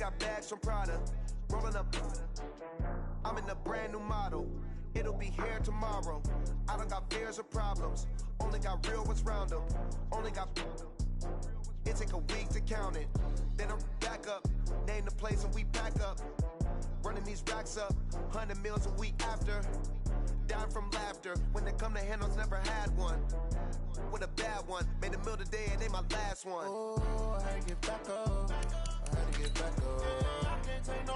got bags from Prada. Rolling up. I'm in a brand new model. It'll be here tomorrow. I don't got fears or problems. Only got real ones round them. Only got. It take a week to count it. Then I'm back up. Name the place and we pack up. Running these racks up. 100 meals a week after. Dying from laughter. When it come to handles, never had one. With a bad one. Made a meal today and they my last one. Oh, I had to get back up. I had to get back up. I can't take no.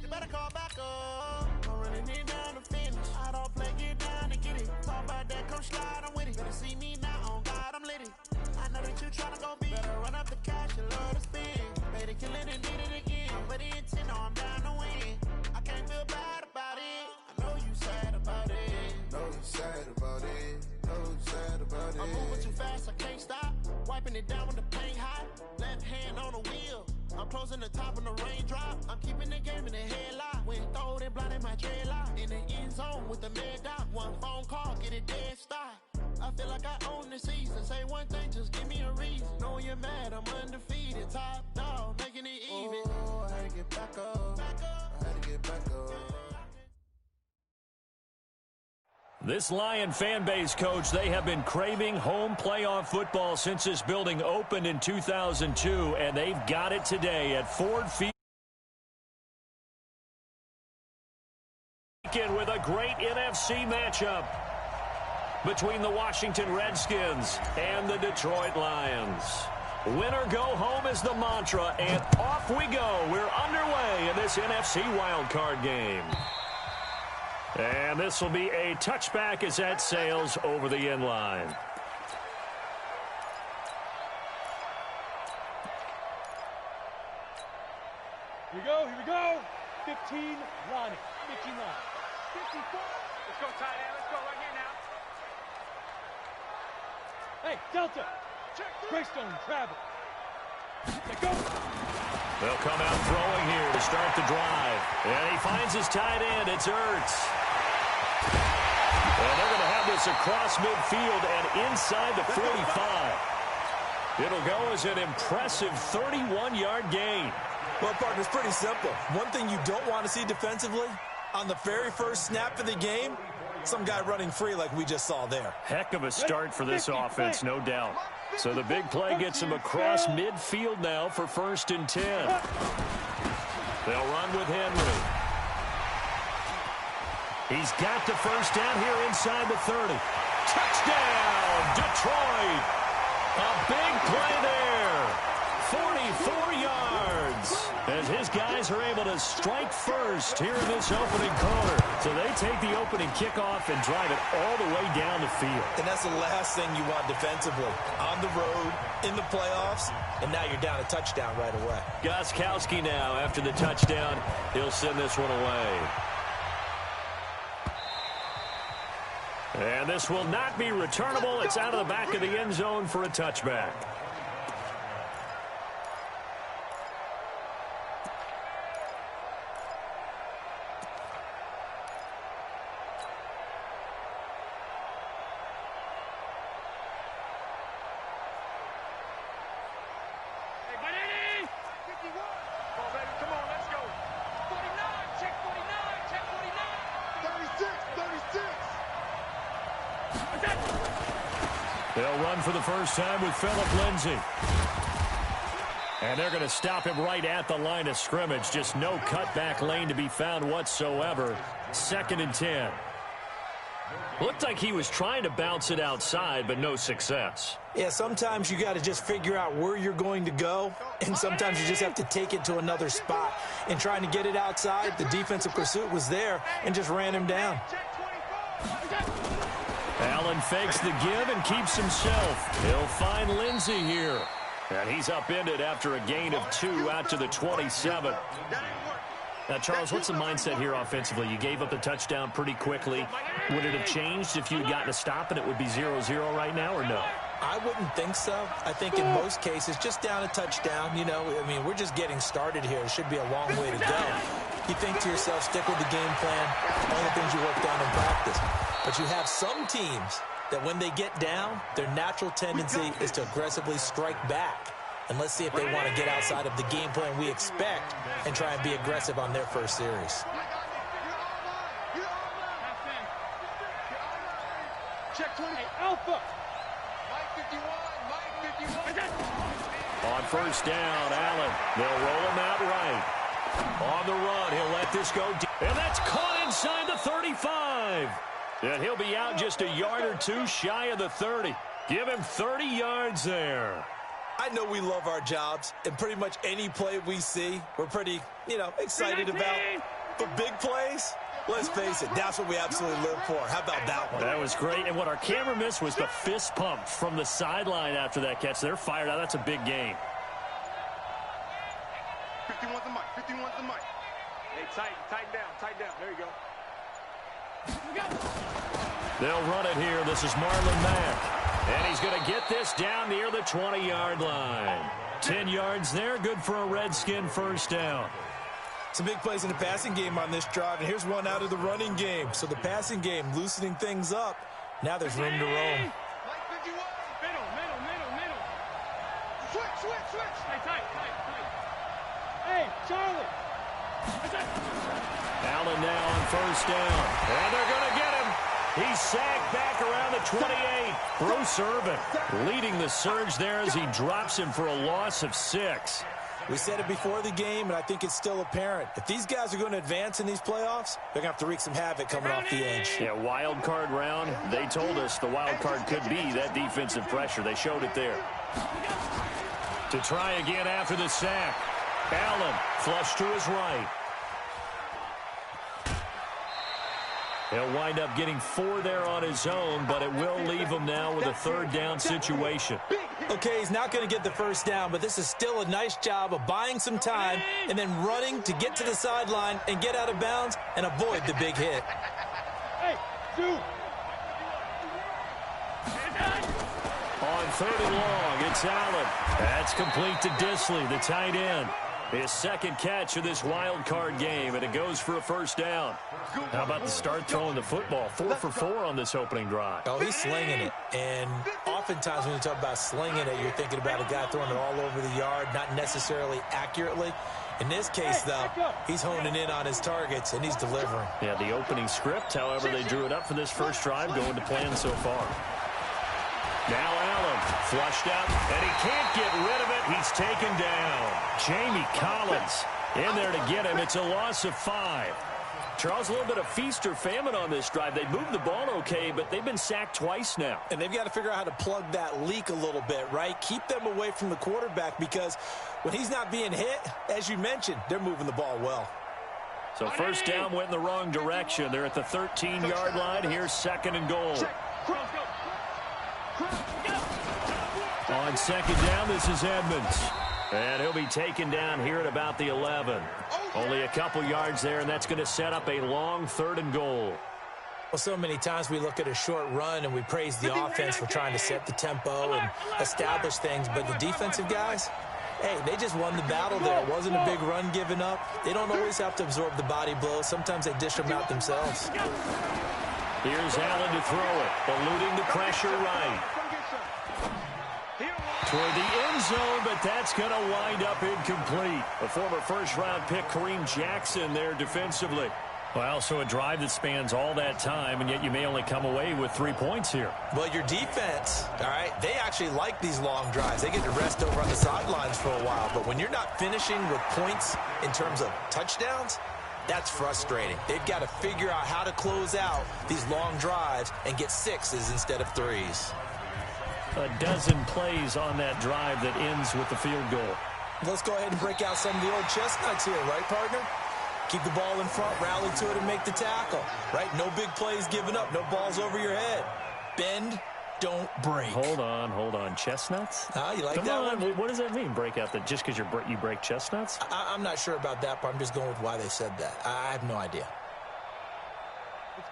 You better call back up. I'm running it down to finish. I don't play, get down and get it. Talk about that, come slide, I'm with it. Better see me now, on God, I'm lit it. I know that you tryna go big. Better run up the cash, you love to spend. Better kill it and did it again. I'm ready and 10, no, I'm down to win. I can't feel bad about it. I know you sad about it. Know you sad about it. Know you sad about it. I'm moving too fast, I can't stop. Wiping it down with the paint hot. Left hand on the wheel. I'm closing the top of the raindrop. I'm keeping the game in the headlock. When throwed and blinded my dreadlock. In the end zone with the mad dot. One phone call, get it dead stop. I feel like I own the season. Say one thing, just give me a reason. Knowing you're mad, I'm undefeated. Top dog, making it even. Oh, I had to get back up. I had to get back up. This Lion fan base, Coach, they have been craving home playoff football since this building opened in 2002, and they've got it today at Ford Field. With a great NFC matchup between the Washington Redskins and the Detroit Lions. Win or go home is the mantra, and off we go. We're underway in this NFC wildcard game. And this will be a touchback as that sails over the end line. Here we go. 15 line. 15 line. 54. Let's go, tight end. Let's go right here now. Hey, Delta. Greystone, travel. Let's go. They'll come out throwing here to start the drive. And he finds his tight end. It's Ertz. And they're going to have this across midfield and inside the 45. It'll go as an impressive 31-yard gain. Well, partner, it's pretty simple. One thing you don't want to see defensively, on the very first snap of the game, some guy running free like we just saw there. Heck of a start for this offense, no doubt. So the big play gets him across midfield now for 1st and 10. They'll run with Henry. He's got the first down here inside the 30. Touchdown, Detroit. A big play there. 44 yards. As his guys are able to strike first here in this opening quarter. So they take the opening kickoff and drive it all the way down the field. And that's the last thing you want defensively. On the road, in the playoffs, and now you're down a touchdown right away. Gostkowski now after the touchdown. He'll send this one away. And this will not be returnable. It's out of the back of the end zone for a touchback. They'll run for the first time with Phillip Lindsay. And they're going to stop him right at the line of scrimmage. Just no cutback lane to be found whatsoever. 2nd and 10. Looked like he was trying to bounce it outside, but no success. Yeah, sometimes you got to just figure out where you're going to go, and sometimes you just have to take it to another spot. And trying to get it outside, the defensive pursuit was there and just ran him down. Allen fakes the give and keeps himself. He'll find Lindsay here. And he's upended after a gain of 2 out to the 27. Now, Charles, what's the mindset here offensively? You gave up the touchdown pretty quickly. Would it have changed if you had gotten a stop and it would be 0-0 right now, or no? I wouldn't think so. I think in most cases, just down a touchdown, you know, I mean, we're just getting started here. It should be a long way to go. You think to yourself, stick with the game plan, all the things you worked on in practice. But you have some teams that when they get down, their natural tendency is to aggressively strike back. And let's see if they want to get outside of the game plan we expect and try and be aggressive on their first series. Check 20. Alpha. Mike 51. Mike 51. On first down, Allen. They'll roll him out right. On the run, he'll let this go deep. And that's caught inside the 35. And he'll be out just a yard or two shy of the 30. Give him 30 yards there. I know we love our jobs, and pretty much any play we see, we're pretty, excited about. But big plays, let's face it, that's what we absolutely live for. How about that one? That was great, and what our camera missed was the fist pump from the sideline after that catch. They're fired out. That's a big game. 51's the mic. 51's the mic. Hey, tighten down. There you go. They'll run it here. This is Marlon Mack. And he's going to get this down near the 20-yard line. 10 yards there, good for a Redskin first down. Some big plays in the passing game on this drive, and here's one out of the running game. So the passing game loosening things up. Now there's room to roam. Mike 51. Middle. Switch. Hey, tight. Hey, Charlie. Allen now on first down. And they're going to get him. He's sagged back around the 28. Bruce Irvin leading the surge there as he drops him for a loss of 6. We said it before the game, and I think it's still apparent. If these guys are going to advance in these playoffs, they're going to have to wreak some havoc coming off the edge. Yeah, wild card round. They told us the wild card could be that defensive pressure. They showed it there. To try again after the sack. Allen flush to his right. He'll wind up getting 4 there on his own, but it will leave him now with a third down situation. Okay, he's not going to get the first down, but this is still a nice job of buying some time and then running to get to the sideline and get out of bounds and avoid the big hit. Hey, dude. On 3rd and long, it's Allen. That's complete to Disley, the tight end. His second catch of this wild card game, and it goes for a first down. How about the start throwing the football? 4 for 4 on this opening drive. Oh, he's slinging it. And oftentimes when you talk about slinging it, you're thinking about a guy throwing it all over the yard, not necessarily accurately. In this case, though, he's honing in on his targets, and he's delivering. Yeah, the opening script, however, they drew it up for this first drive, going to plan so far. Now Allen, flushed out, and he can't get rid of it. He's taken down. Jamie Collins in there to get him. It's a loss of 5. Charles, a little bit of feast or famine on this drive. They moved the ball okay, but they've been sacked twice now. And they've got to figure out how to plug that leak a little bit, right? Keep them away from the quarterback because when he's not being hit, as you mentioned, they're moving the ball well. So first down went in the wrong direction. They're at the 13-yard line. Here's 2nd and goal. On 2nd down, this is Edmonds. And he'll be taken down here at about the 11. Only a couple yards there, and that's going to set up a long 3rd and goal. Well, so many times we look at a short run and we praise the offense for trying to set the tempo and establish things, but the defensive guys, hey, they just won the battle there. It wasn't a big run given up. They don't always have to absorb the body blows. Sometimes they dish them out themselves. Here's Allen to throw it, eluding the pressure right. Toward the end zone, but that's going to wind up incomplete. A former first-round pick, Kareem Jackson, there defensively. Well, so a drive that spans all that time, and yet you may only come away with 3 points here. Well, your defense, all right, they actually like these long drives. They get to rest over on the sidelines for a while, but when you're not finishing with points in terms of touchdowns, that's frustrating. They've got to figure out how to close out these long drives and get 6s instead of 3s. A dozen plays on that drive that ends with the field goal. Let's go ahead and break out some of the old chestnuts here, right, partner? Keep the ball in front, rally to it, and make the tackle, right? No big plays given up, no balls over your head. Bend, don't break. Hold on. Chestnuts? You like Come that on. one? What does that mean, break out? That just because you break chestnuts? I'm not sure about that, but I'm just going with why they said that. I have no idea.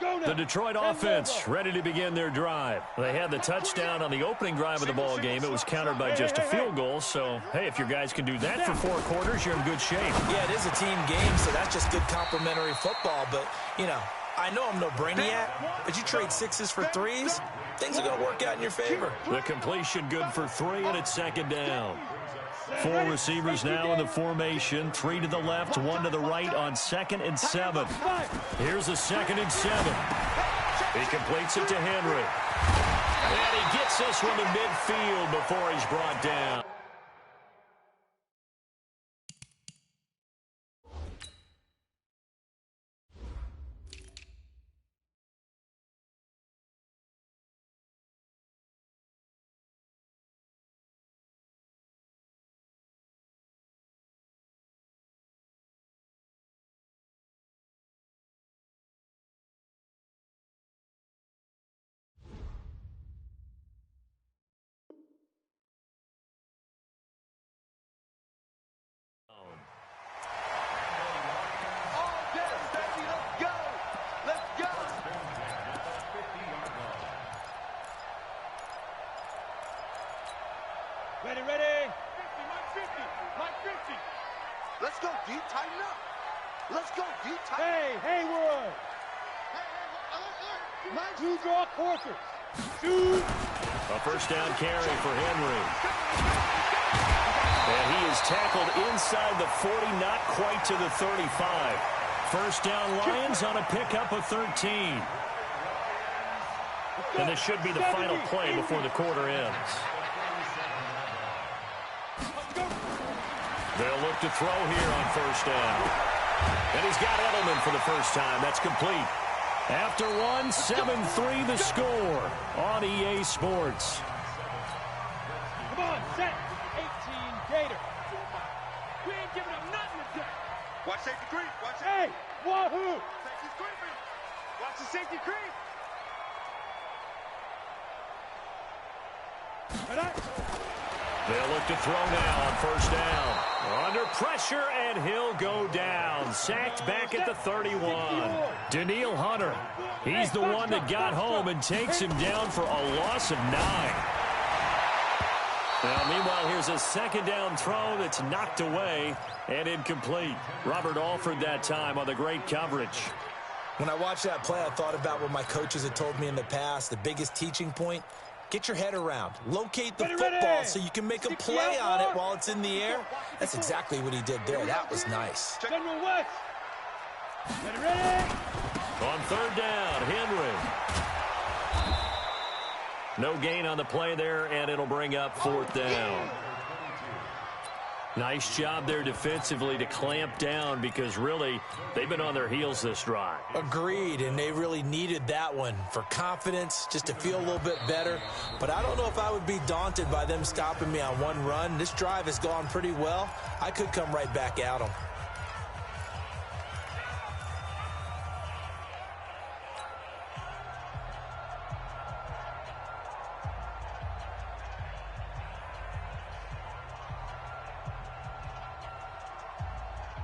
The Detroit offense ready to begin their drive. They had the touchdown on the opening drive of the ball game. It was countered by just a field goal. So, hey, if your guys can do that for 4 quarters, you're in good shape. Yeah, it is a team game, so that's just good complimentary football. But, I know I'm no brainiac, but you trade 6s for 3s, things are going to work out in your favor. The completion good for 3, and it's 2nd down. Four receivers now in the formation. 3 to the left, 1 to the right on 2nd and 7. Here's a 2nd and 7. He completes it to Henry. And he gets this one to midfield before he's brought down. Ready, ready. 50, Mike 50, Mike 50. Let's go, D. Tighten up. Let's go, D. Tighten up. Hey, Hayward. Two draw quarters. Shoot. A first down carry for Henry. And he is tackled inside the 40, not quite to the 35. First down Lions on a pickup of 13. And this should be the final play before the quarter ends. They'll look to throw here on first down. And he's got Edelman for the first time. That's complete. After one, 7-3 the score on EA Sports. Come on, set. 18 Gator. We ain't giving up nothing today. Watch safety creep. Watch Hey, wahoo. Safety's creeping. Watch the safety creep. They'll look to throw now on first down. Under pressure, and he'll go down. Sacked back at the 31. Daniil Hunter, he's the one that got home and takes him down for a loss of 9. Now, meanwhile, here's a second down throw that's knocked away and incomplete. Robert Alford that time on the great coverage. When I watched that play, I thought about what my coaches had told me in the past. The biggest teaching point, get your head around. Locate the football so you can make a play on it while it's in the air. That's exactly what he did there. That was nice. General West. Ready. On third down, Henry. No gain on the play there, and it'll bring up fourth down. Nice job there defensively to clamp down because really they've been on their heels this drive. Agreed, and they really needed that one for confidence, just to feel a little bit better. But I don't know if I would be daunted by them stopping me on one run. This drive has gone pretty well. I could come right back at them.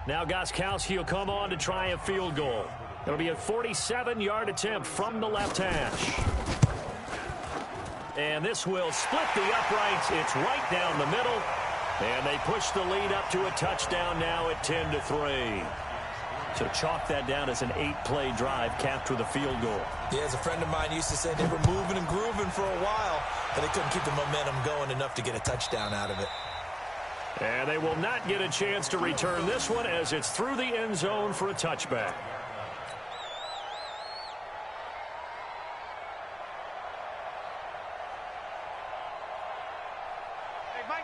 Now Gostkowski will come on to try a field goal. It'll be a 47-yard attempt from the left hash. And this will split the uprights. It's right down the middle. And they push the lead up to a touchdown now at 10-3. So chalk that down as an 8-play drive capped with a field goal. Yeah, as a friend of mine used to say, they were moving and grooving for a while, but they couldn't keep the momentum going enough to get a touchdown out of it. And they will not get a chance to return this one as it's through the end zone for a touchback.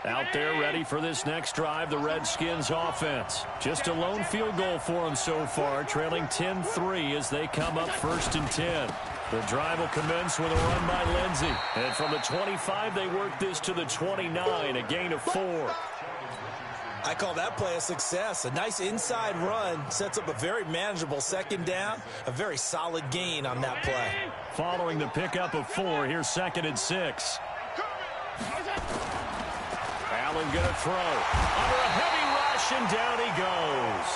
Out there ready for this next drive, the Redskins offense. Just a lone field goal for them so far, trailing 10-3 as they come up 1st and 10. The drive will commence with a run by Lindsey. And from the 25, they work this to the 29, a gain of 4. I call that play a success. A nice inside run sets up a very manageable second down, a very solid gain on that play. Following the pickup of 4, here's 2nd and 6. Allen going to throw. Under a heavy rush, and down he goes.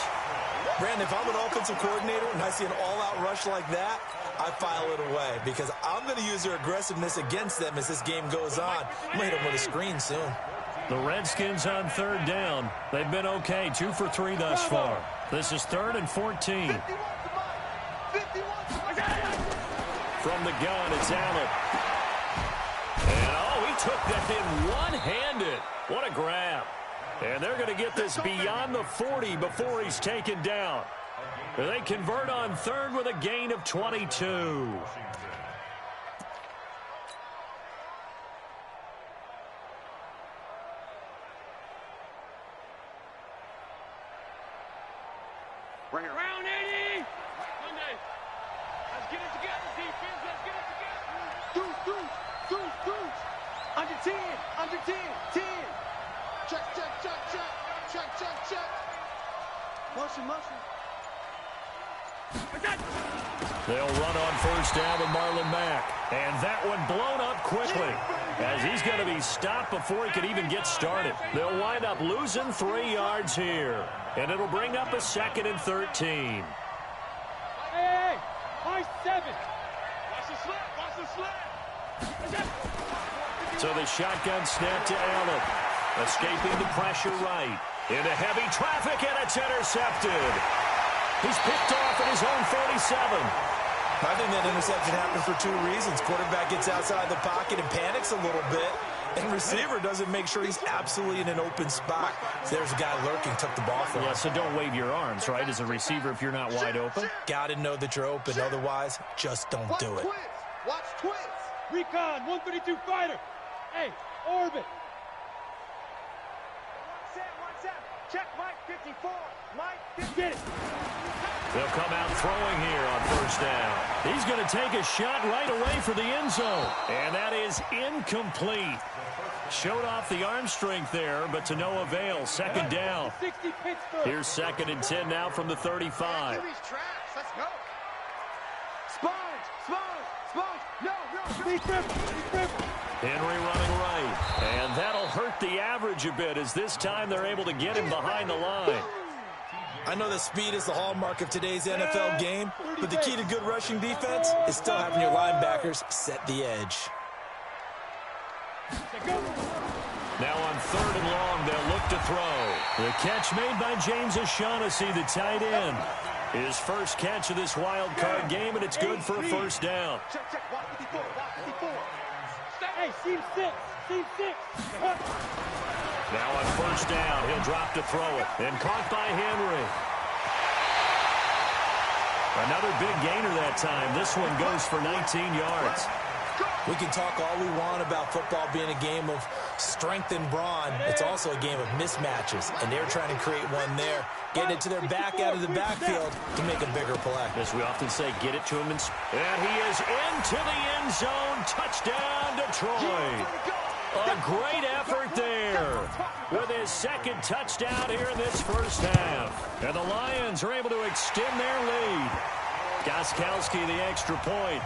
Brandon, if I'm an offensive coordinator and I see an all-out rush like that, I file it away because I'm going to use their aggressiveness against them as this game goes on. I'm going to hit them with a screen soon. The Redskins on third down. They've been okay, 2 for 3 thus far. This is 3rd and 14. From the gun, it's Allen. And, oh, he took that in one-handed. What a grab. And they're going to get this beyond the 40 before he's taken down. They convert on third with a gain of 22. Round 80. Monday. Let's get it together, defense. Let's get it together. Deuce. Under 10. 10. Check. Motion. They'll run on first down with Marlon Mack. And that one blown up quickly, as he's going to be stopped before he could even get started. They'll wind up losing 3 yards here. And it'll bring up a 2nd and 13. Hey, high 7. Watch the slip. So the shotgun snap to Allen. Escaping the pressure right. Into heavy traffic, and it's intercepted. He's picked off at his own 47. I think that interception happened for 2 reasons. Quarterback gets outside the pocket and panics a little bit. And receiver doesn't make sure he's absolutely in an open spot. There's a guy lurking, took the ball from him. Yeah, so don't wave your arms, right, as a receiver if you're not wide open. Got to know that you're open. Otherwise, just don't do it. Watch twins. Recon, 132 fighter. Hey, orbit. One set. Check Mike 54. Mike 54. Get it. They'll come out throwing here on first down. He's going to take a shot right away for the end zone. And that is incomplete. Showed off the arm strength there, but to no avail. 2nd down. 60 Pittsburgh. Here's 2nd and 10 now from the 35. Let's go. Sponge. No. Deep river. Henry running right. And that'll hurt the average a bit, as this time they're able to get him behind the line. I know that speed is the hallmark of today's NFL game, but the key to good rushing defense is still having your linebackers set the edge. Now on 3rd and long, they'll look to throw. The catch made by James O'Shaughnessy, the tight end. His first catch of this wild card game, and it's good for a first down. Check. Watch 54. Hey, seam 6. Now on first down, he'll drop to throw it. And caught by Henry. Another big gainer that time. This one goes for 19 yards. We can talk all we want about football being a game of strength and brawn. It's also a game of mismatches, and they're trying to create one there, getting it to their back out of the backfield to make a bigger play. As we often say, get it to him. And he is into the end zone. Touchdown, Detroit. A great effort there with his 2nd touchdown here in this first half. And the Lions are able to extend their lead. Gostkowski the extra point.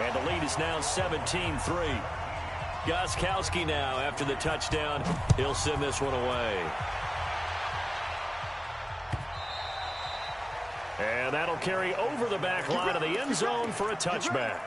And the lead is now 17-3. Gostkowski now, after the touchdown, he'll send this one away. And that'll carry over the back line of the end zone for a touchback.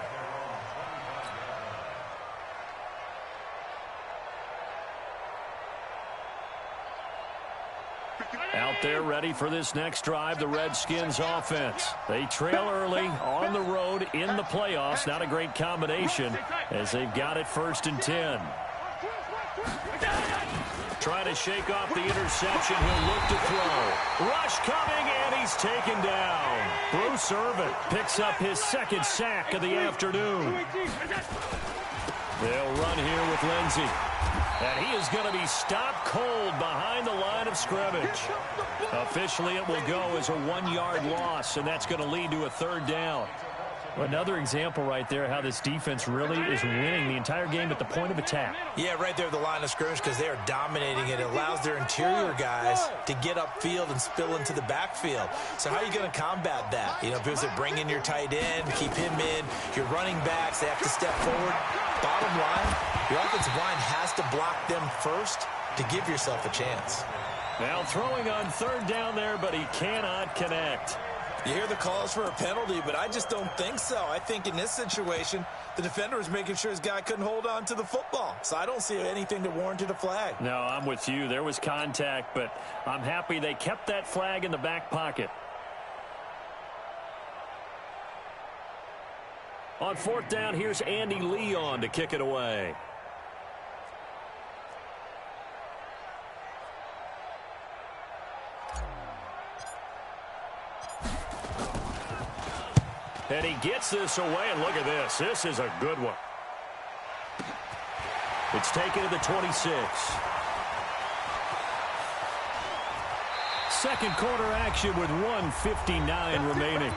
Out there ready for this next drive, the Redskins offense. They trail early on the road in the playoffs. Not a great combination as they've got it 1st and 10. Trying to shake off the interception. He'll look to throw. Rush coming, and he's taken down. Bruce Irvin picks up his 2nd sack of the afternoon. They'll run here with Lindsey. And he is going to be stopped cold behind the line of scrimmage. Officially, it will go as a 1-yard loss, and that's going to lead to a 3rd down. Another example right there how this defense really is winning the entire game at the point of attack. Yeah, right there at the line of scrimmage, because they are dominating it. It allows their interior guys to get upfield and spill into the backfield. So how are you going to combat that? You know, because they bring in your tight end, keep him in, your running backs, they have to step forward. Bottom line, your offensive line has to block them first to give yourself a chance. Now throwing on 3rd down there, but he cannot connect. You hear the calls for a penalty, but I just don't think so. I think in this situation, the defender was making sure his guy couldn't hold on to the football. So I don't see anything that warranted a flag. No, I'm with you. There was contact, but I'm happy they kept that flag in the back pocket. On 4th down, here's Andy Leon to kick it away. And he gets this away, and look at this. This is a good one. It's taken to the 26. Second quarter action with 1:59 remaining.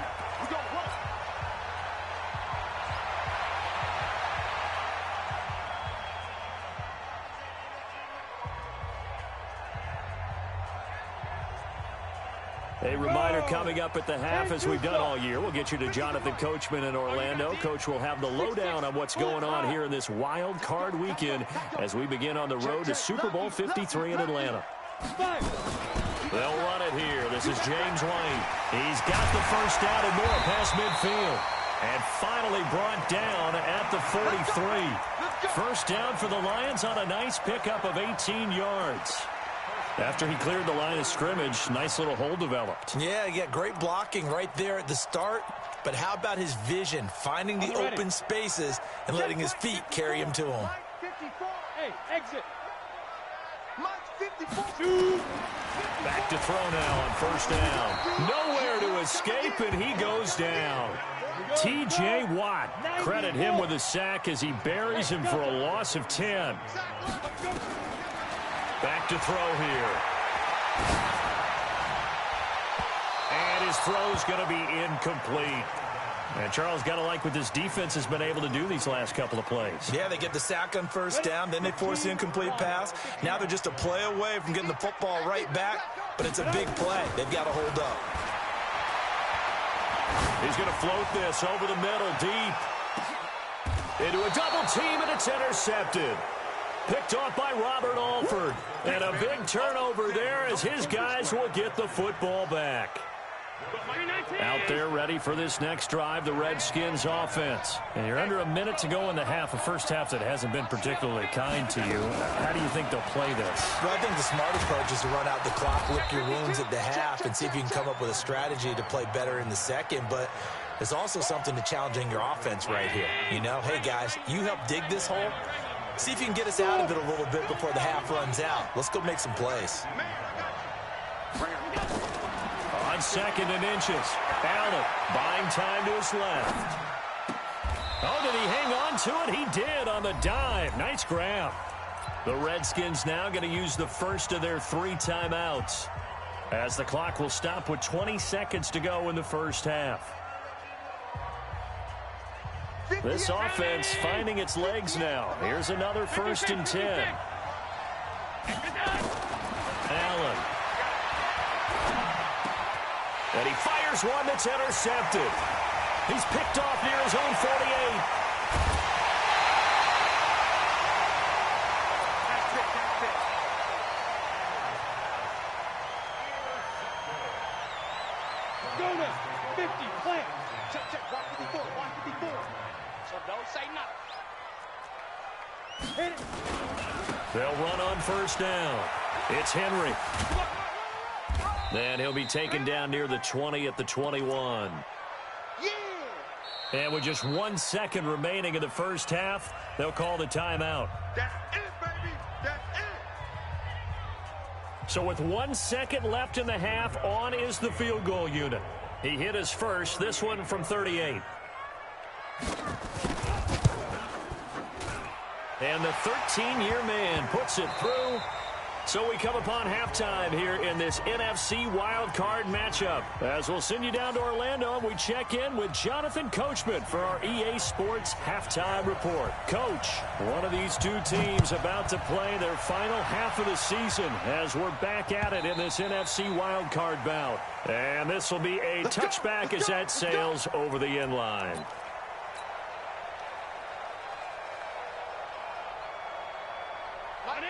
A reminder coming up at the half, as we've done all year. We'll get you to Jonathan Coachman in Orlando. Coach will have the lowdown on what's going on here in this wild card weekend as we begin on the road to Super Bowl 53 in Atlanta. They'll run it here. This is James White. He's got the first down and more past midfield. And finally brought down at the 43. First down for the Lions on a nice pickup of 18 yards. After he cleared the line of scrimmage, nice little hole developed. Yeah, great blocking right there at the start. But how about his vision, finding the open spaces and letting his feet carry him to him? Hey, exit. Back to throw now on first down. Nowhere to escape, and he goes down. T.J. Watt, credit him with a sack as he buries him for a loss of 10. Back to throw here. And his throw's going to be incomplete. And Charles, got to like what this defense has been able to do these last couple of plays. Yeah, they get the sack on first down, then they force the incomplete pass. Now they're just a play away from getting the football right back, but it's a big play. They've got to hold up. He's going to float this over the middle, deep. Into a double team, and it's intercepted. Picked off by Robert Alford. And a big turnover there as his guys will get the football back. Out there ready for this next drive, the Redskins offense. And you're under a minute to go in the half, a first half that hasn't been particularly kind to you. How do you think they'll play this? Well, I think the smart approach is to run out the clock, lick your wounds at the half, and see if you can come up with a strategy to play better in the second. But there's also something to challenging your offense right here. You know, hey, guys, you help dig this hole. See if you can get us out of it a little bit before the half runs out. Let's go make some plays. On second and inches, Allen buying time to his left. Oh, did he hang on to it? He did on the dive. Nice grab. The Redskins now going to use the first of their 3 timeouts, as the clock will stop with 20 seconds to go in the first half. This offense finding its legs now. Here's another 1st and 10. Allen. And he fires one that's intercepted. He's picked off near his own 48. Go to 50, plant. Check, 154, 154. So don't say nothing. Hit it. They'll run on first down. It's Henry. And he'll be taken down near the 20 at the 21. And with just 1 second remaining in the first half, they'll call the timeout. That's it, baby. That's it. So with 1 second left in the half, on is the field goal unit. He hit his first, this one from 38. And the 13-year man puts it through. So we come upon halftime here in this NFC wildcard matchup. As we'll send you down to Orlando, and we check in with Jonathan Coachman for our EA Sports Halftime Report. Coach, one of these two teams about to play their final half of the season as we're back at it in this NFC wildcard bout. And this will be a touchback as that sails over the end line.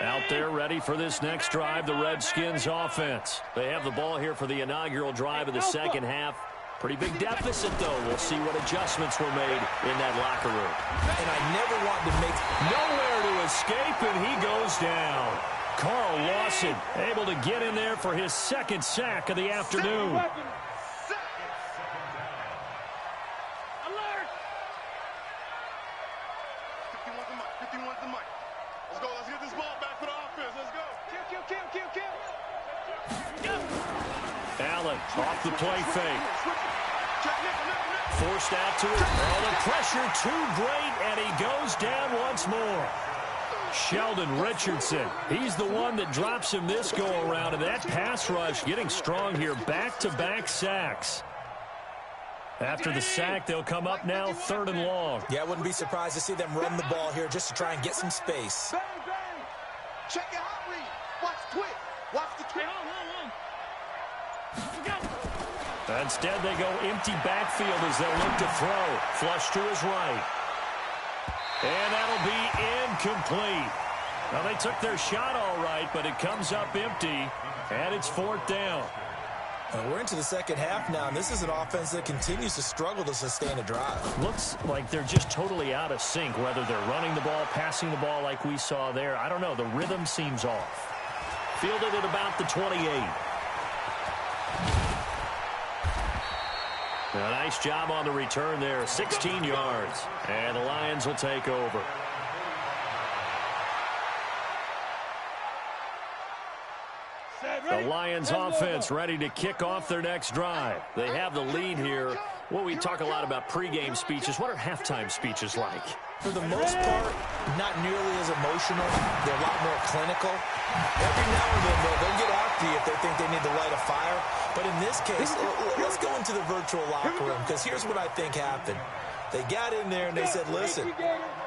Out there ready for this next drive, the Redskins offense. They have the ball here for the inaugural drive of the second half. Pretty big deficit, though. We'll see what adjustments were made in that locker room. And I never want to make nowhere to escape, and he goes down. Carl Lawson able to get in there for his second sack of the afternoon. Allen off the play fake. Forced out to it. Oh, the pressure too great, and he goes down once more. Sheldon Richardson, he's the one that drops him this go-around, and that pass rush getting strong here. Back-to-back sacks. After the sack, they'll come up now 3rd and long. Yeah, I wouldn't be surprised to see them run the ball here just to try and get some space. Bang, bang. Check your hot read. Watch twitch. Watch the twitch. Instead, they go empty backfield as they'll look to throw. Flush to his right. And that'll be incomplete. Well, they took their shot all right, but it comes up empty, and it's 4th down. We're into the second half now, and this is an offense that continues to struggle to sustain a drive. Looks like they're just totally out of sync, whether they're running the ball, passing the ball like we saw there. I don't know. The rhythm seems off. Fielded at about the 28. A nice job on the return there, 16 yards. And the Lions will take over. The Lions offense ready to kick off their next drive. They have the lead here. Well, we talk a lot about pregame speeches. What are halftime speeches like? For the most part, not nearly as emotional. They're a lot more clinical. Every now and then, they'll get after you if they think they need to light a fire. But in this case, let's go into the virtual locker room, because here's what I think happened. They got in there and they said, listen,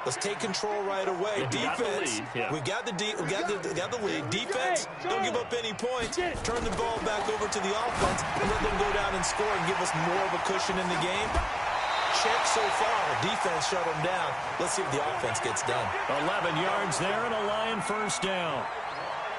let's take control right away. Defense, we got the lead. Defense, don't give up any points. Turn the ball back over to the offense and let them go down and score and give us more of a cushion in the game. Check so far. Defense shut them down. Let's see if the offense gets done. 11 yards there and a Lion first down.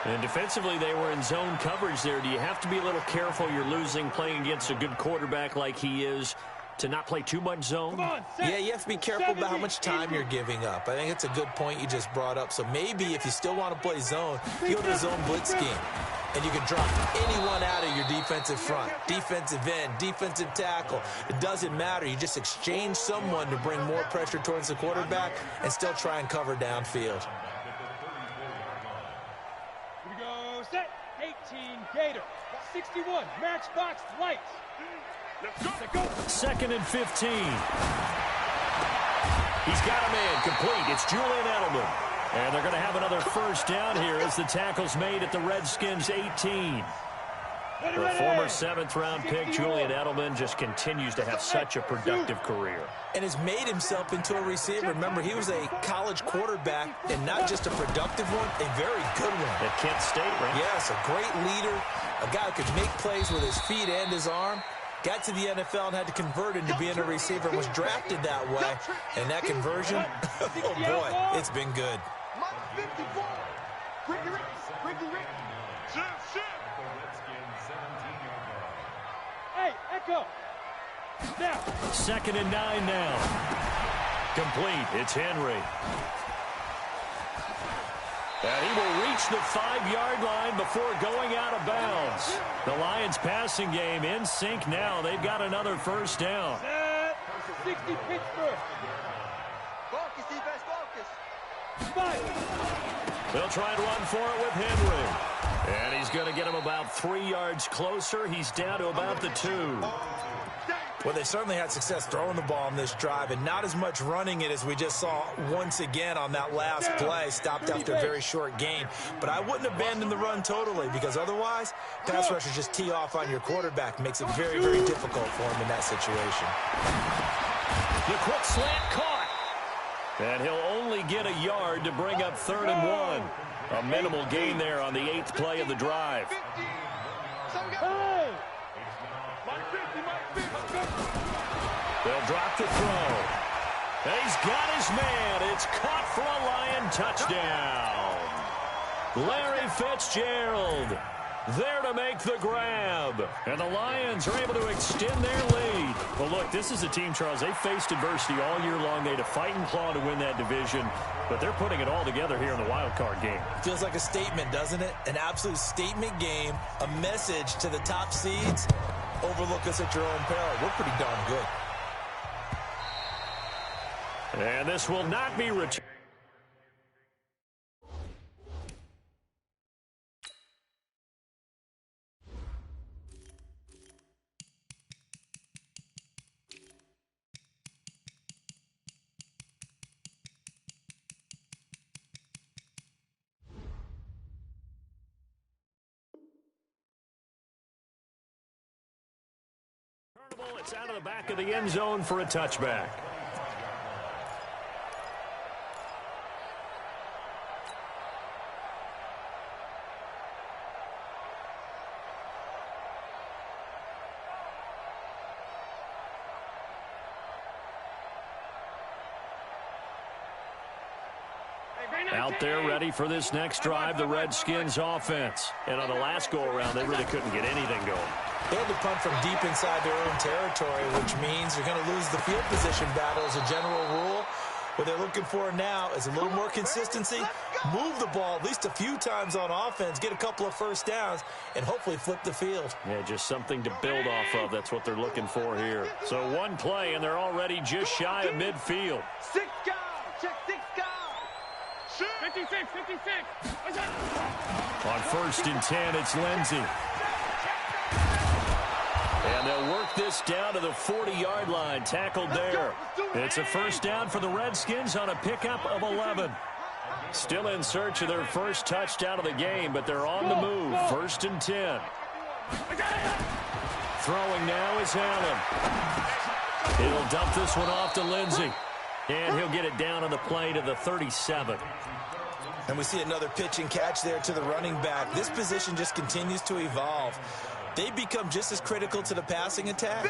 And defensively, they were in zone coverage there. Do you have to be a little careful? You're losing playing against a good quarterback like he is, to not play too much zone? Yeah, you have to be careful about how much time you're giving up. I think it's a good point you just brought up. So maybe if you still want to play zone, you go to the zone blitz scheme. And you can drop anyone out of your defensive front, defensive end, defensive tackle. It doesn't matter. You just exchange someone to bring more pressure towards the quarterback and still try and cover downfield. Here we go, set, 18, Gator, 61, matchbox lights. Let's go. 2nd and 15. He's got a man complete. It's Julian Edelman. And they're going to have another first down here as the tackle's made at the Redskins 18. The former 7th-round pick, Julian Edelman, just continues to have such a productive career. And has made himself into a receiver. Remember, he was a college quarterback, and not just a productive one, a very good one. At Kent State, right? Yes, a great leader, a guy who could make plays with his feet and his arm. Got to the NFL and had to convert into being a receiver and was drafted that way. And that conversion, oh boy, it's been good. 54. Ricky. Hey, Echo. Now. 2nd and 9 now. Complete. It's Henry. And he will reach the 5-yard line before going out of bounds. The Lions passing game in sync now. They've got another first down. Set, 60 Pittsburgh. Focus, defense, focus. 5. They'll try and run for it with Henry. And he's going to get him about 3 yards closer. He's down to about the 2. Well, they certainly had success throwing the ball on this drive, and not as much running it as we just saw once again on that last play, stopped after a very short gain. But I wouldn't abandon the run totally, because otherwise, pass rushers just tee off on your quarterback. Makes it very, very difficult for him in that situation. The quick slant caught. And he'll only get a yard to bring up 3rd and 1. A minimal gain there on the 8th play of the drive. Hey. They'll drop the throw. And he's got his man. It's caught for a Lion touchdown. Larry Fitzgerald there to make the grab. And the Lions are able to extend their lead. Well, look, this is a team, Charles. They faced adversity all year long. They had to fight and claw to win that division. But they're putting it all together here in the wild card game. Feels like a statement, doesn't it? An absolute statement game. A message to the top seeds. Overlook us at your own peril. We're pretty darn good. And this will not be returned. It's out of the back of the end zone for a touchback. Out there ready for this next drive, the Redskins offense. And on the last go-around, they really couldn't get anything going. They had to punt from deep inside their own territory, which means they're going to lose the field position battle as a general rule. What they're looking for now is a little more consistency, move the ball at least a few times on offense, get a couple of first downs, and hopefully flip the field. Yeah, just something to build off of. That's what they're looking for here. So one play, and they're already just shy of midfield. 6 guys. Check 6 guys. 56. On 1st and 10, it's Lindsey. And they'll work this down to the 40-yard line, tackled there. It's a first down for the Redskins on a pickup of 11. Still in search of their first touchdown of the game, but they're on the move. 1st and 10. Throwing now is Allen. He'll dump this one off to Lindsey. And he'll get it down on the play to the 37. And we see another pitch and catch there to the running back. This position just continues to evolve. They become just as critical to the passing attack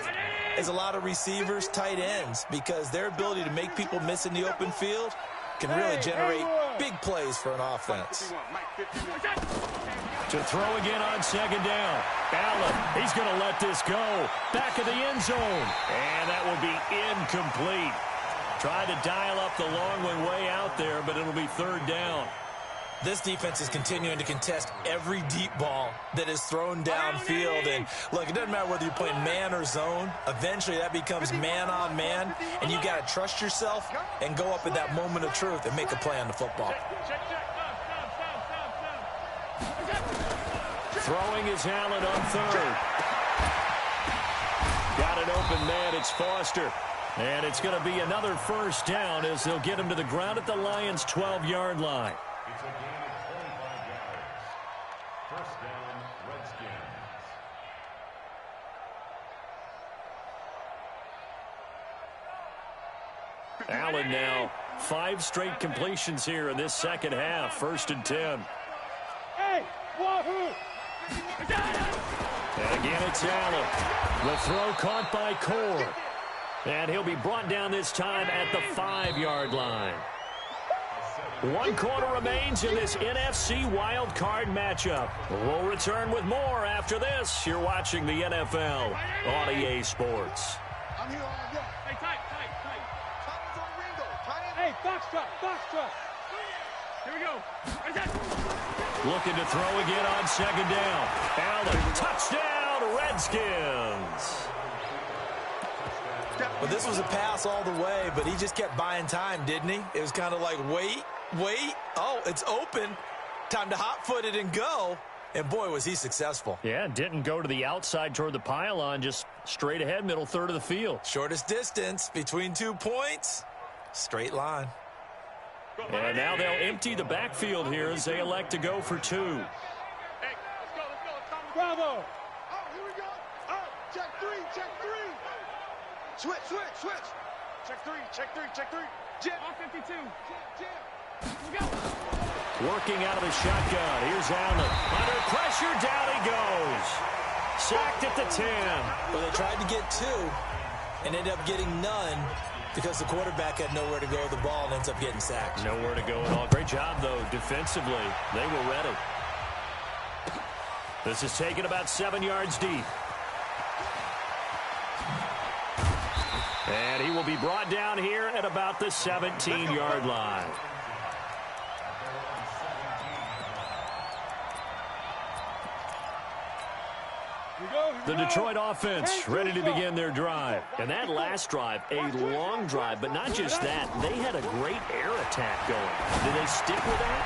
as a lot of receivers, tight ends, because their ability to make people miss in the open field can really generate big plays for an offense. To throw again on 2nd down. Allen, he's going to let this go. Back of the end zone. And that will be incomplete. Tried to dial up the long one way out there, but it'll be 3rd down. This defense is continuing to contest every deep ball that is thrown downfield. And look, it doesn't matter whether you're playing man or zone. Eventually that becomes man on man, and you got to trust yourself and go up at that moment of truth and make a play on the football. Throwing is Allen on 3rd. Got an open man. It's Foster. And it's going to be another first down as they'll get him to the ground at the Lions' 12-yard line. It's a gain of 25 yards. First down, Redskins. Allen now, 5 straight completions here in this second half. 1st and 10. Hey, wahoo! And again, it's Allen. The throw caught by Core. And he'll be brought down this time at the 5-yard line. 1 quarter remains in this NFC wildcard matchup. We'll return with more after this. You're watching the NFL on EA Sports. I'm here all day. Hey, tight. Thomas on Ringo. Hey, foxtrot. Here we go. Looking to throw again on 2nd down. Allen, touchdown, Redskins. Well, this was a pass all the way, but he just kept buying time, didn't he? It was kind of like, wait. Oh, it's open. Time to hot-foot it and go. And, boy, was he successful. Yeah, didn't go to the outside toward the pylon, just straight ahead, middle third of the field. Shortest distance between 2 points. Straight line. And now they'll empty the backfield here as they elect to go for 2. Hey, let's go. Bravo. Oh, here we go. Oh, check 3. Switch. Check three. Jim. All 52. Jim. Here we go. Working out of the shotgun. Here's Allen. Under pressure, down he goes. Sacked at the 10. Well, they tried to get 2 and ended up getting none because the quarterback had nowhere to go with the ball and ends up getting sacked. Nowhere to go at all. Great job, though, defensively. They were ready. This is taken about 7 yards deep. And he will be brought down here at about the 17-yard line. The Detroit offense ready to begin their drive. And that last drive, a long drive, but not just that. They had a great air attack going. Did they stick with that?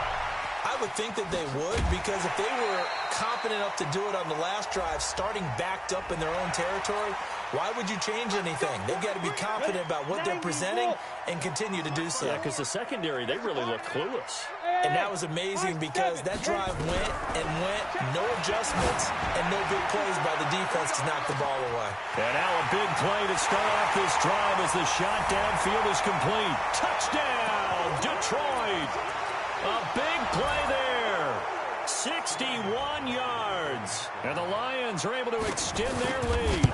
I would think that they would, because if they were confident enough to do it on the last drive, starting backed up in their own territory, why would you change anything? They've got to be confident about what they're presenting and continue to do so. Yeah, because the secondary, they really look clueless. And that was amazing because that drive went and went, no adjustments, and no big plays by the defense to knock the ball away. And now a big play to start off this drive as the shot downfield is complete. Touchdown, Detroit! A big play there. 61 yards. And the Lions are able to extend their lead.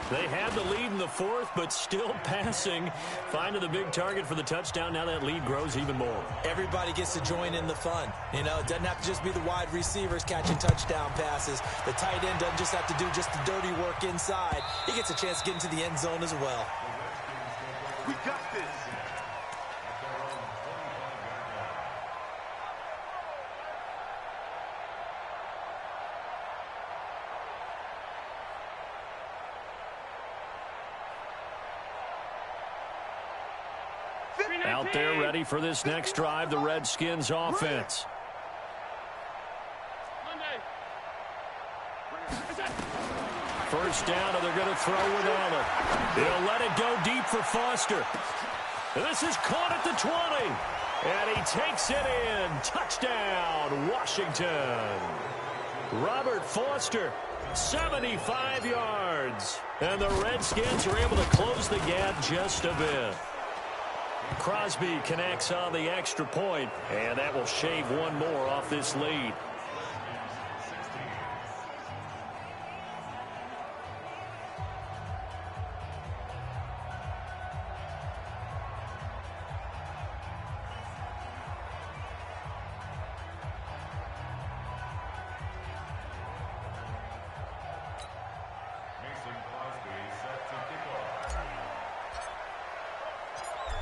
They had the lead in the fourth, but still passing. Finding the big target for the touchdown. Now that lead grows even more. Everybody gets to join in the fun. You know, it doesn't have to just be the wide receivers catching touchdown passes. The tight end doesn't just have to do just the dirty work inside. He gets a chance to get into the end zone as well. We got this. Out there ready for this next drive, the Redskins offense. First down, and they're going to throw without it. He'll let it go deep for Foster. This is caught at the 20. And he takes it in. Touchdown, Washington. Robert Foster, 75 yards. And the Redskins are able to close the gap just a bit. Crosby connects on the extra point, and that will shave one more off this lead.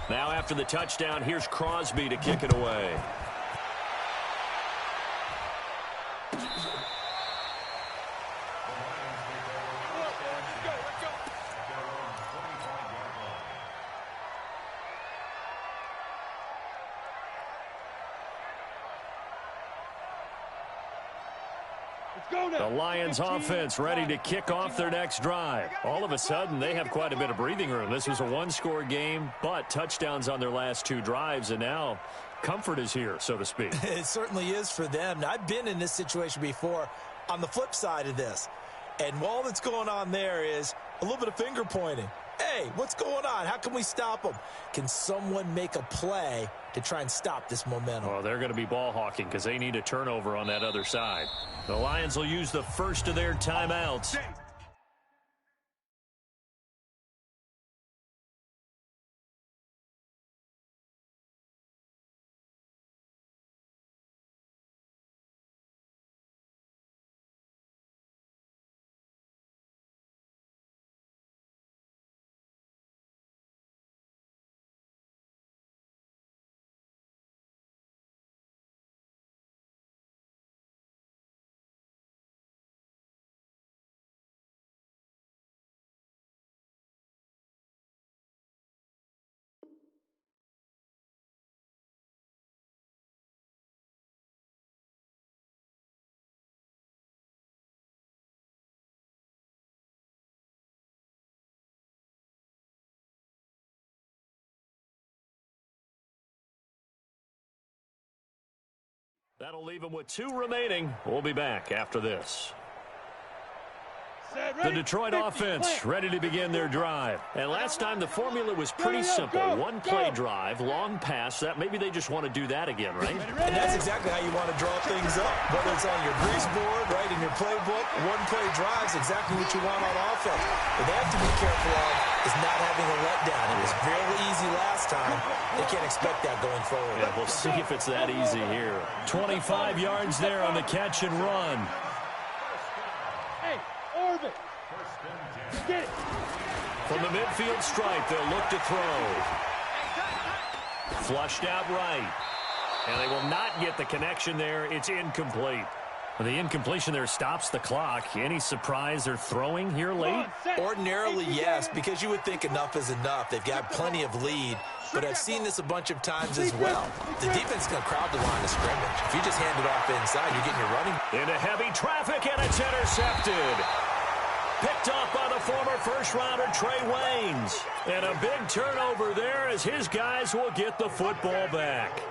Now after the touchdown, here's Crosby to kick it away. The Lions offense ready to kick off their next drive. All of a sudden, they have quite a bit of breathing room. This was a one-score game, but touchdowns on their last two drives, and now comfort is here, so to speak. It certainly is for them. Now, I've been in this situation before on the flip side of this, and all that's going on there is a little bit of finger pointing. Hey, what's going on? How can we stop them? Can someone make a play to try and stop this momentum? Oh, they're going to be ball hawking because they need a turnover on that other side. The Lions will use the first of their timeouts. That'll leave them with 2 remaining. We'll be back after this. The Detroit offense ready to begin their drive. And last time the formula was pretty simple. One-play drive, long pass. That maybe they just want to do that again, right? And that's exactly how you want to draw things up. Whether it's on your grease board, right, in your playbook, one-play drive is exactly what you want on offense. What they have to be careful of is not having a letdown. It was fairly easy last time. They can't expect that going forward. Yeah, we'll see if it's that easy here. 25 yards there on the catch and run. Get it. From the midfield stripe, they'll look to throw. Flushed out right. And they will not get the connection there. It's incomplete. The incompletion there stops the clock. Any surprise they're throwing here late? Ordinarily, yes, because you would think enough is enough. They've got plenty of lead. but I've seen this a bunch of times as well. The defense is going to crowd the line of scrimmage. If you just hand it off inside, you're getting your running. Into heavy traffic, and it's intercepted. Picked off by the former first-rounder Trey Waynes. And a big turnover there as his guys will get the football back.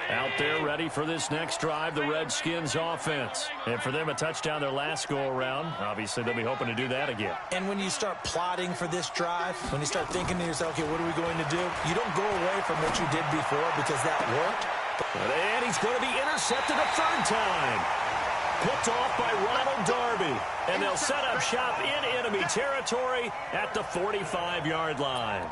Out there ready for this next drive, the Redskins offense. And for them, a touchdown their last go-around. Obviously, they'll be hoping to do that again. And when you start plotting for this drive, when you start thinking to yourself, okay, what are we going to do? You don't go away from what you did before because that worked. And he's going to be intercepted a third time. Picked off by Ronald Darby. And they'll set up shop in enemy territory at the 45-yard line.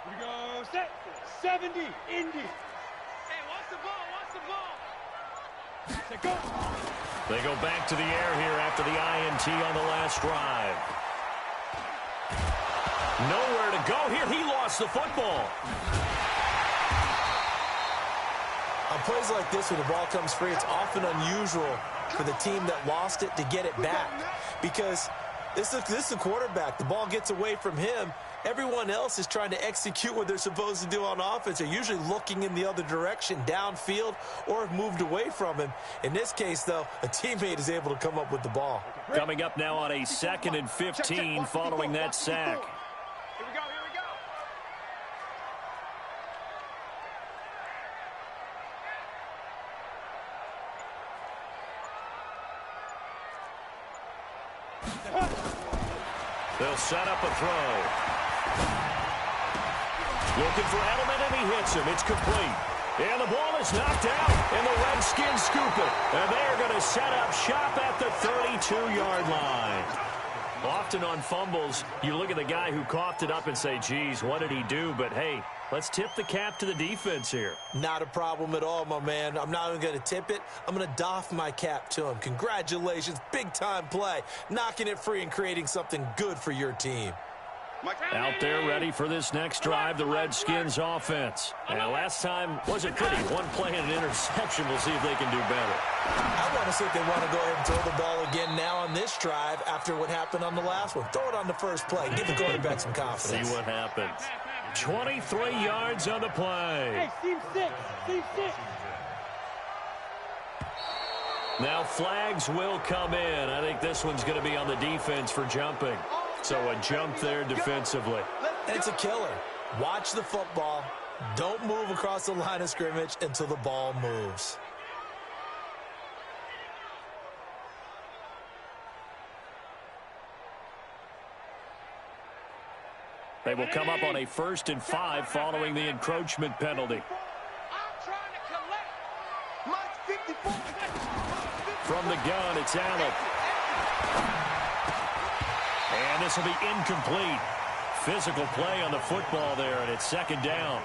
Here we go, set, 70, Indy. Hey, watch the ball, watch the ball. Set, go. They go back to the air here after the INT on the last drive. Nowhere to go here. He lost the football. On plays like this, when the ball comes free, it's often unusual for the team that lost it to get it back. Because this is the quarterback. The ball gets away from him. Everyone else is trying to execute what they're supposed to do on offense. They're usually looking in the other direction, downfield, or have moved away from him. In this case, though, a teammate is able to come up with the ball. Coming up now on a 2nd and 15 following that sack. Here we go, here we go. They'll set up a throw. Looking for Edelman, and he hits him. It's complete. And the ball is knocked out, and the Redskins scoop it. And they are going to set up shop at the 32-yard line. Often on fumbles, you look at the guy who coughed it up and say, geez, what did he do? But, hey, let's tip the cap to the defense here. Not a problem at all, my man. I'm not even going to tip it. I'm going to doff my cap to him. Congratulations. Big-time play. Knocking it free and creating something good for your team. Out there ready for this next drive, the Redskins offense. And last time wasn't pretty. One play and an interception. We'll see if they can do better. I want to see if they want to go ahead and throw the ball again now on this drive after what happened on the last one. Throw it on the first play. Give the quarterback some confidence. See what happens. 23 yards on the play. Hey, team 6, team 6. Now flags will come in. I think this one's going to be on the defense for jumping. So a jump there defensively. And it's a killer. Watch the football. Don't move across the line of scrimmage until the ball moves. They will come up on a 1st and 5 following the encroachment penalty. From the gun, it's Allen. And this will be incomplete. Physical play on the football there, and it's 2nd down.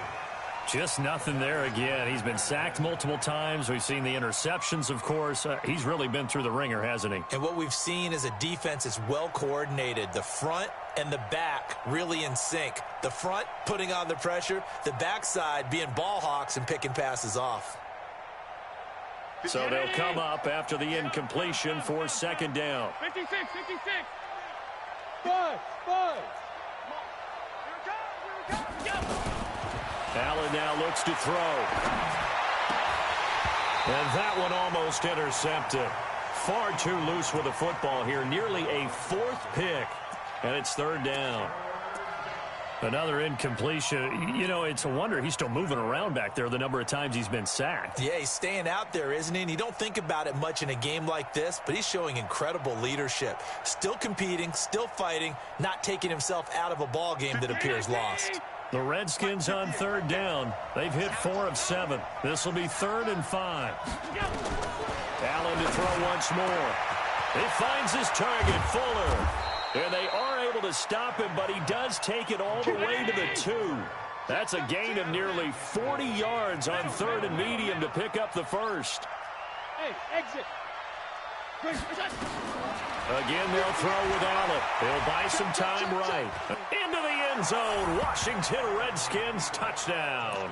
Just nothing there again. He's been sacked multiple times. We've seen the interceptions, of course. He's really been through the ringer, hasn't he? And what we've seen is a defense that's well coordinated. The front and the back really in sync. The front putting on the pressure. The backside being ball hawks and picking passes off. So they'll come up after the incompletion for 2nd down. 56, 56. 5. Allen now looks to throw. And that one almost intercepted. Far too loose with the football here. Nearly a 4th pick. And it's 3rd down. Another incompletion. You know, it's a wonder he's still moving around back there the number of times he's been sacked. Yeah, he's staying out there, isn't he? And you don't think about it much in a game like this, but he's showing incredible leadership. Still competing, still fighting, not taking himself out of a ball game that appears lost. The Redskins on 3rd down. They've hit 4 of 7. This will be 3rd and 5. Allen to throw once more. He finds his target, Fuller. And they are able to stop him, but he does take it all the way to the 2. That's a gain of nearly 40 yards on 3rd and medium to pick up the first. Hey, exit. Again, they'll throw with Allen. They'll buy some time right. Into the end zone. Washington Redskins touchdown.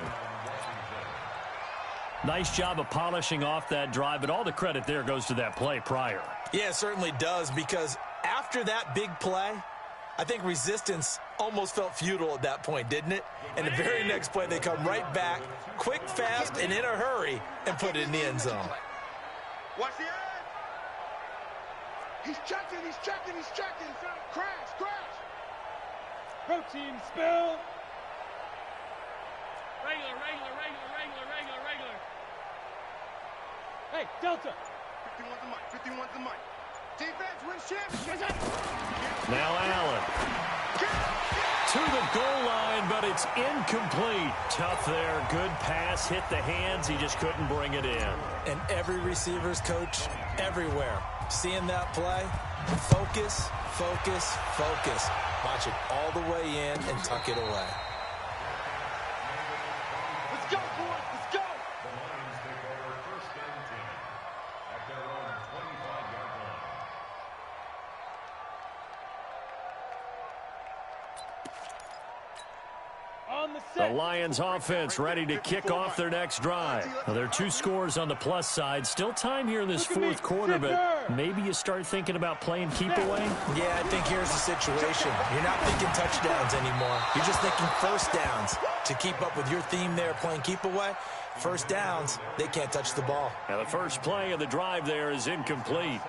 Nice job of polishing off that drive, but all the credit there goes to that play prior. Yeah, it certainly does, because after that big play, I think resistance almost felt futile at that point, didn't it? And the very next play, they come right back, quick, fast, and in a hurry, and put it in the end zone. Watch the end. He's checking. Crash. Protein spill. Regular. Hey, Delta. 51's the mic. Defense wins championship. Now Allen. To the goal line, but it's incomplete. Tough there. Good pass. Hit the hands. He just couldn't bring it in. And every receiver's coach everywhere, seeing that play, focus. Watch it all the way in and tuck it away. Let's go, boys. Let's go. The Lions take over 1st and 10 at their own 25-yard line. On the The set. Lions offense ready to kick off their next drive. Now, there are 2 scores on the plus side. Still time here in this 4th quarter, but maybe you start thinking about playing keep away. Yeah, I think here's the situation. You're not thinking touchdowns anymore. You're just thinking first downs. To keep up with your theme there, playing keep away, first downs, they can't touch the ball. Now, the first play of the drive there is incomplete.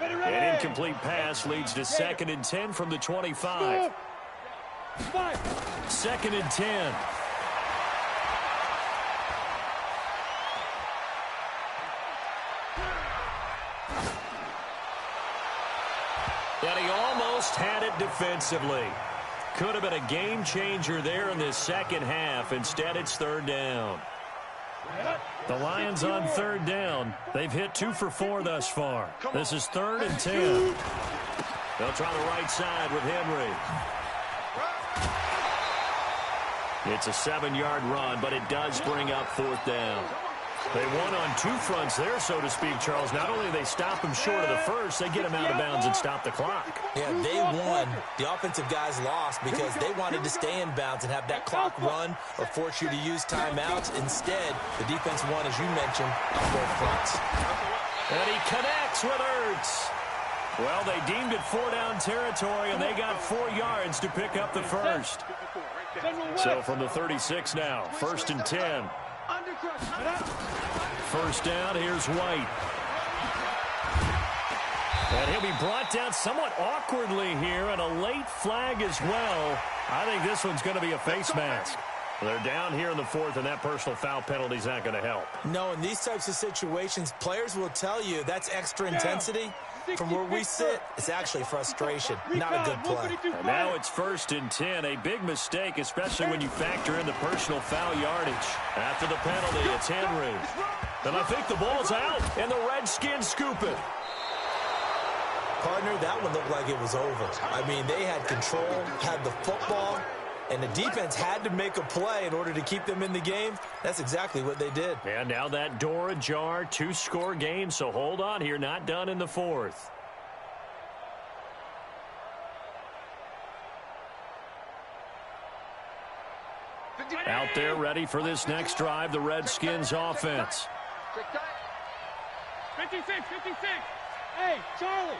An incomplete pass leads to 2nd and 10 from the 25. 2nd and 10. And he almost had it defensively. Could have been a game changer there in this second half. Instead, it's 3rd down. The Lions on 3rd down. They've hit 2 for 4 thus far. This is 3rd and 10. They'll try the right side with Henry. It's a 7-yard run, but it does bring up 4th down. They won on 2 fronts there, so to speak, Charles. Not only do they stop him short of the first, they get him out of bounds and stop the clock. Yeah, they won. The offensive guys lost because they wanted to stay in bounds and have that clock run or force you to use timeouts. Instead, the defense won, as you mentioned, on both fronts. And he connects with Ertz. Well, they deemed it 4-down territory, and they got 4 yards to pick up the first. So from the 36 now, 1st and 10. First down, here's White. And he'll be brought down somewhat awkwardly here, and a late flag as well. I think this one's going to be a face mask. They're down here in the 4th, and that personal foul penalty is not going to help. No, in these types of situations, players will tell you that's extra intensity. From where we sit, it's actually frustration, not a good play. And now it's 1st and 10, a big mistake, especially when you factor in the personal foul yardage. After the penalty, it's Henry. And I think the ball's out, and the Redskins scoop it. Partner, that one looked like it was over. I mean, they had control, had the football, and the defense had to make a play in order to keep them in the game. That's exactly what they did. And now that door ajar, 2-score game, so hold on here, not done in the 4th. Out there ready for this next drive, the Redskins offense. 56. Hey, Charlie.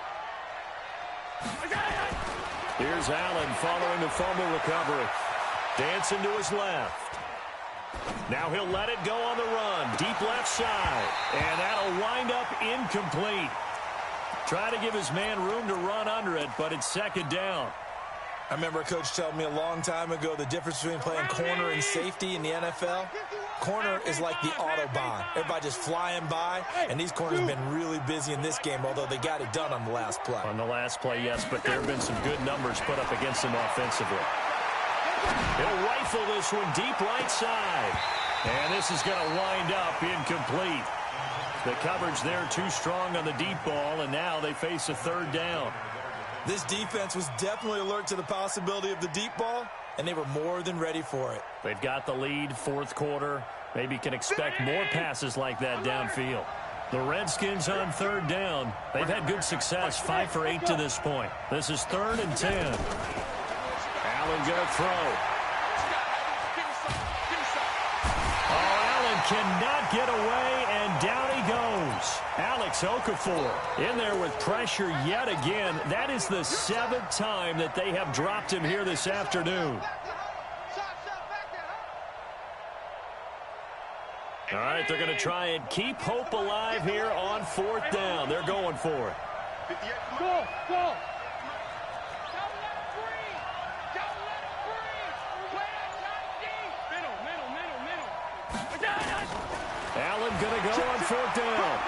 Here's Allen following the fumble recovery. Dancing to his left. Now he'll let it go on the run. Deep left side. And that'll wind up incomplete. Try to give his man room to run under it, but it's 2nd down. I remember a coach telling me a long time ago the difference between playing corner and safety in the NFL. Corner is like the Autobahn. Everybody just flying by, and these corners have been really busy in this game, although they got it done on the last play. On the last play, yes, but there have been some good numbers put up against him offensively. He'll rifle this one deep right side. And this is going to wind up incomplete. The coverage there too strong on the deep ball, and now they face a 3rd down. This defense was definitely alert to the possibility of the deep ball, and they were more than ready for it. They've got the lead, fourth quarter. Maybe can expect more passes like that downfield. The Redskins on third down. They've had good success, 5 for 8 to this point. This is 3rd and 10. Allen going to throw. Oh, Allen cannot get away, and down he goes. Alex Okafor in there with pressure yet again. That is the 7th time that they have dropped him here this afternoon. All right, they're going to try and keep hope alive here on 4th down. They're going for it. Go, go. Allen going to go on 4th down.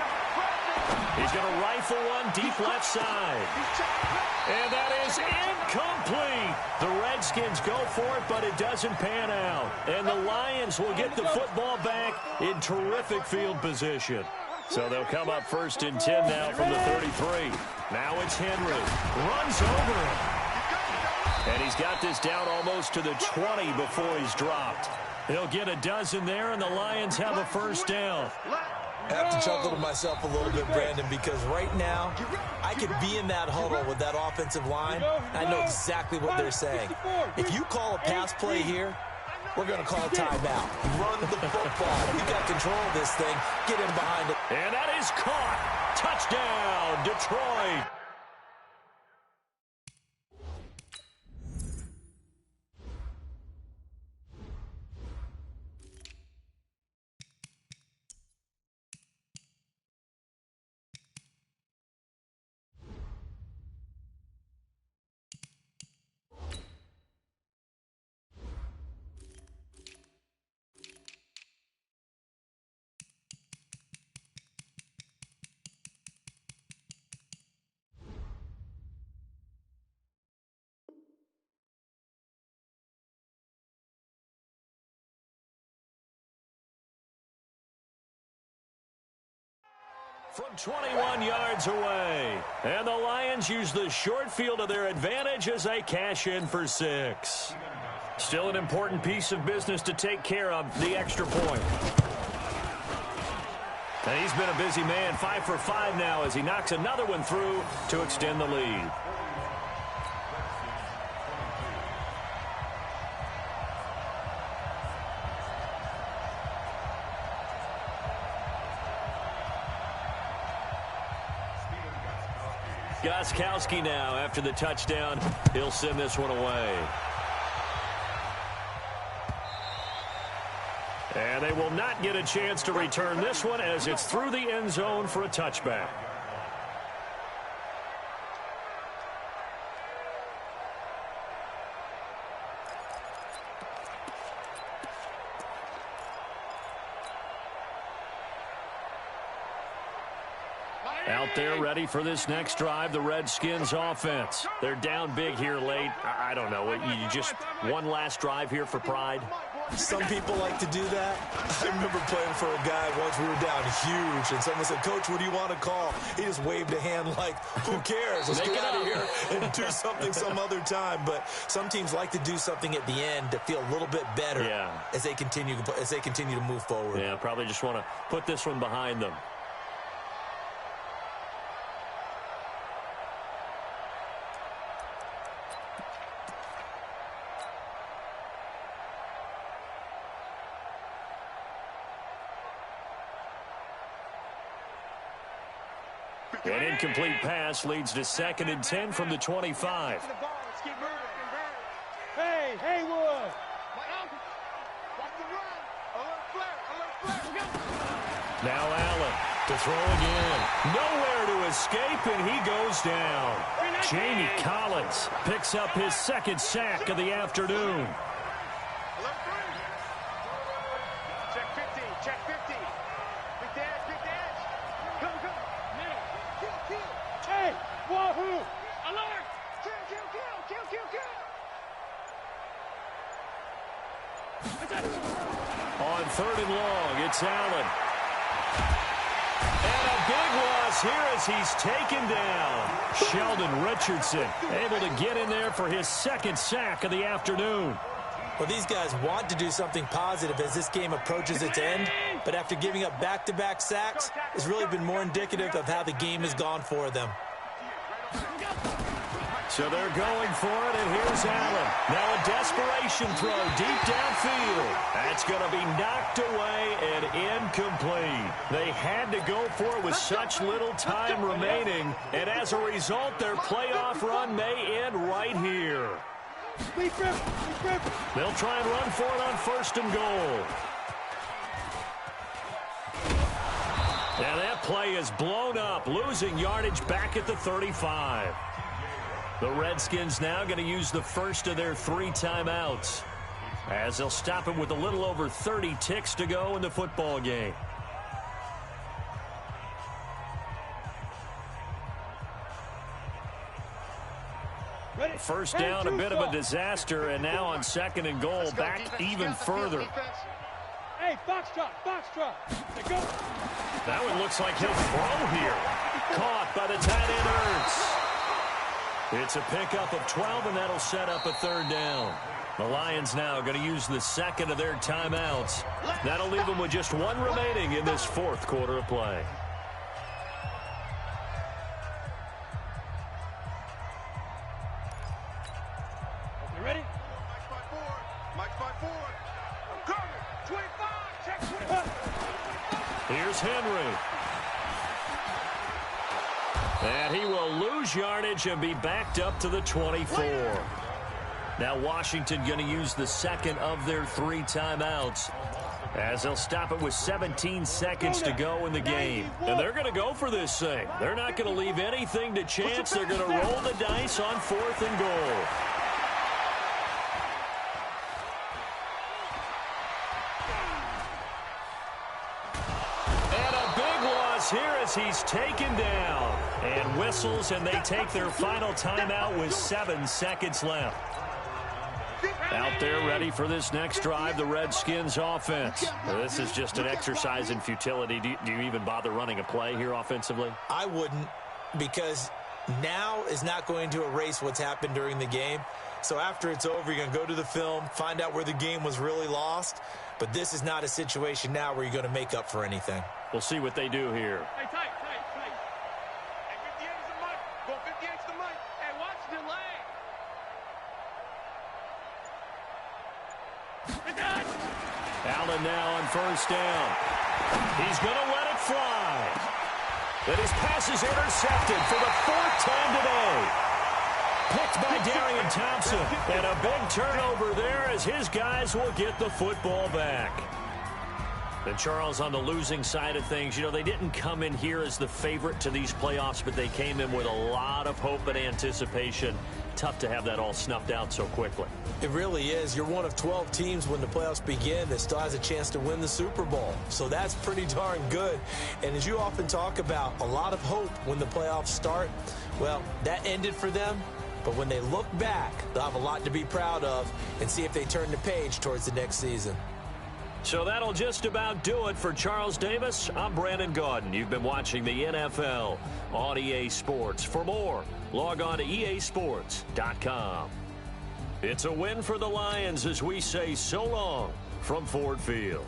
He's going to rifle one deep left side. And that is incomplete. The Redskins go for it, but it doesn't pan out. And the Lions will get the football back in terrific field position. So they'll come up 1st and 10 now from the 33. Now it's Henry. Runs over him. And he's got this down almost to the 20 before he's dropped. He'll get a dozen there, and the Lions have a 1st down. I have to chuckle to myself a little bit, Brandon, because right now I could be in that huddle with that offensive line. I know exactly what they're saying. If you call a pass play here, we're going to call a timeout. Run the football. You got control of this thing. Get in behind it. And that is caught. Touchdown, Detroit. From 21 yards away. And the Lions use the short field to their advantage as they cash in for 6. Still an important piece of business to take care of, the extra point. And he's been a busy man, 5 for 5 now as he knocks another one through to extend the lead. Gostkowski now after the touchdown. He'll send this one away. And they will not get a chance to return this one as it's through the end zone for a touchback. Out there ready for this next drive, the Redskins offense. They're down big here late. I don't know. You just one last drive here for pride? Some people like to do that. I remember playing for a guy once. We were down huge, and someone said, "Coach, what do you want to call?" He just waved a hand like, "Who cares? Let's get out of here and do something some other time." But some teams like to do something at the end to feel a little bit better as they continue to move forward. Yeah, probably just want to put this one behind them. An incomplete pass leads to 2nd and 10 from the 25. Hey, Haywood! Now Allen to throw again. Nowhere to escape, and he goes down. Jamie Collins picks up his 2nd sack of the afternoon. Check 50, check 50. Big dash, big dash. Come. Middle. Kill. Hey, wahoo! Alert! Kill. On 3rd and long, it's Allen. And a big loss here as he's taken down. Sheldon Richardson able to get in there for his second sack of the afternoon. Well, these guys want to do something positive as this game approaches its end, but after giving up back-to-back sacks, it's really been more indicative of how the game has gone for them. So they're going for it, and here's Allen. Now a desperation throw deep downfield. That's going to be knocked away and incomplete. They had to go for it with such little time remaining, and as a result, their playoff run may end right here. They'll try and run for it on 1st and goal. And that play is blown up, losing yardage back at the 35. The Redskins now going to use the first of their 3 timeouts, as they'll stop it with a little over 30 ticks to go in the football game. First down, a bit of a disaster, and now on 2nd and goal, back even further. Hey, box drop. Go. That one looks like he'll throw here. Caught by the tight end Ertz. It's a pickup of 12, and that'll set up a 3rd down. The Lions now going to use the 2nd of their timeouts. That'll leave them with just 1 remaining in this 4th quarter of play. You ready? Mike's by 4. I'm coming. 25. Check 25. Here's Henry. And he will lose yardage and be backed up to the 24. Now Washington going to use the 2nd of their 3 timeouts, as they'll stop it with 17 seconds to go in the game. And they're going to go for this thing. They're not going to leave anything to chance. They're going to roll the dice on 4th and goal. Here as he's taken down and whistles, and they take their final timeout with 7 seconds left. Out there ready for this next drive, the Redskins offense. This is just an exercise in futility. Do you even bother running a play here offensively? I wouldn't, because now is not going to erase what's happened during the game. So after it's over, you're going to go to the film, find out where the game was really lost. But this is not a situation now where you're going to make up for anything. We'll see what they do here. Hey, tight. Hey, 58 is the mic. Go 58 is the mic. Hey, watch the delay. Allen now on 1st down. He's going to let it fly. And his pass is intercepted for the 4th time today. Picked by Darian Thompson. And a big turnover there as his guys will get the football back. And Charles, on the losing side of things, you know, they didn't come in here as the favorite to these playoffs, but they came in with a lot of hope and anticipation. Tough to have that all snuffed out so quickly. It really is. You're one of 12 teams when the playoffs begin that still has a chance to win the Super Bowl. So that's pretty darn good. And as you often talk about, a lot of hope when the playoffs start. Well, that ended for them. But when they look back, they'll have a lot to be proud of and see if they turn the page towards the next season. So that'll just about do it for Charles Davis. I'm Brandon Gaudin. You've been watching the NFL on EA Sports. For more, log on to easports.com. It's a win for the Lions as we say so long from Ford Field.